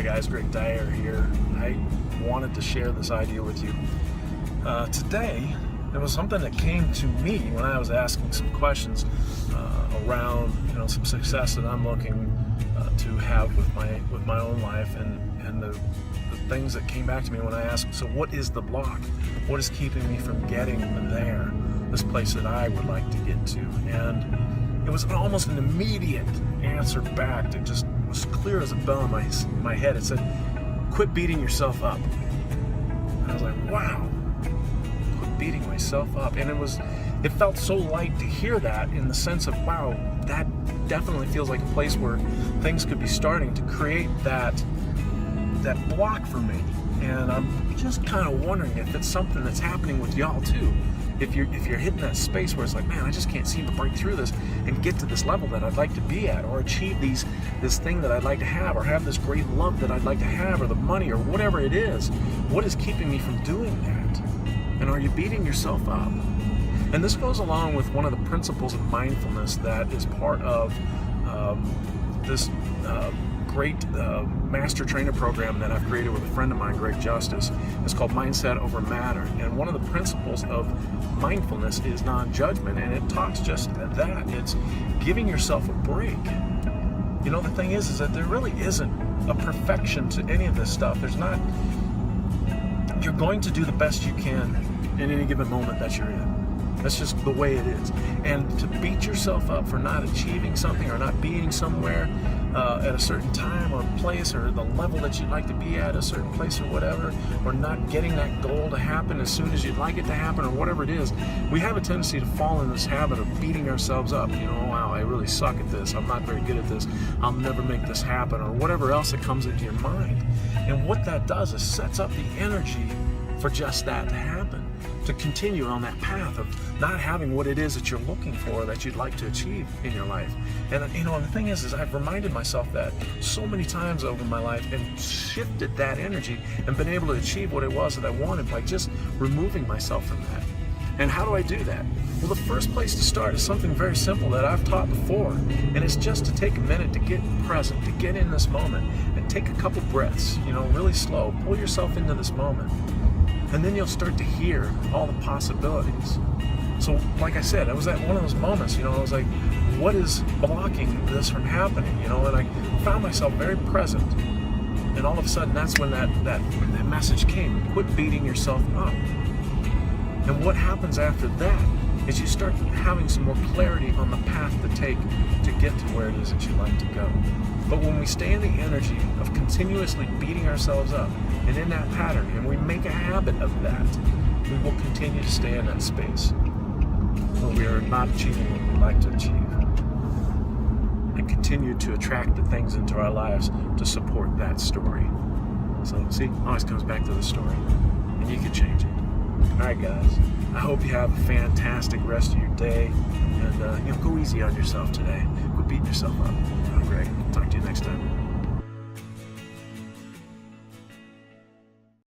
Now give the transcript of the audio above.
guys, Greg Dyer here. I wanted to share this idea with you. Today, it was something that came to me when I was asking some questions around some success that I'm looking to have with my own life, and the things that came back to me when I asked, so what is the block? What is keeping me from getting there, this place that I would like to get to? And it was almost an immediate answer back that just was clear as a bell in my head. It said, quit beating yourself up. And I was like, wow, quit beating myself up. And it felt so light to hear that, in the sense of, wow, that definitely feels like a place where things could be starting to create that block for me. And I'm just kind of wondering if it's something that's happening with y'all too. If you're hitting that space where it's like, man, I just can't seem to break through this and get to this level that I'd like to be at, or achieve this thing that I'd like to have, or have this great love that I'd like to have, or the money, or whatever it is. What is keeping me from doing that? And are you beating yourself up? And this goes along with one of the principles of mindfulness that is part of this great master trainer program that I've created with a friend of mine, Greg Justice. It's called Mindset Over Matter. And one of the principles of mindfulness is non-judgment, and it talks just that. It's giving yourself a break. The thing is that there really isn't a perfection to any of this stuff. There's not. You're going to do the best you can in any given moment that you're in. That's just the way it is. And to beat yourself up for not achieving something, or not being somewhere at a certain time or place, or the level that you'd like to be at a certain place or whatever, or not getting that goal to happen as soon as you'd like it to happen, or whatever it is, we have a tendency to fall in this habit of beating ourselves up. Wow, I really suck at this. I'm not very good at this. I'll never make this happen, or whatever else that comes into your mind. And what that does is sets up the energy for just that to happen, to continue on that path of not having what it is that you're looking for, that you'd like to achieve in your life. And the thing is I've reminded myself that so many times over my life, and shifted that energy and been able to achieve what it was that I wanted by just removing myself from that. And how do I do that? Well, the first place to start is something very simple that I've taught before, and it's just to take a minute to get present, to get in this moment, and take a couple breaths, really slow. Pull yourself into this moment. And then you'll start to hear all the possibilities. So, like I said, I was at one of those moments, I was like, what is blocking this from happening? And I found myself very present. And all of a sudden, that's when that message came: quit beating yourself up. And what happens after that is you start having some more clarity on the path to take to get to where it is that you like to go. But when we stay in the energy of continuously beating ourselves up, and in that pattern, and we make a habit of that, we will continue to stay in that space where we are not achieving what we'd like to achieve, and continue to attract the things into our lives to support that story. So, see, it always comes back to the story, and you can change it. All right, guys, I hope you have a fantastic rest of your day, and go easy on yourself today. Quit beating yourself up. I'm Greg. Talk to you next time.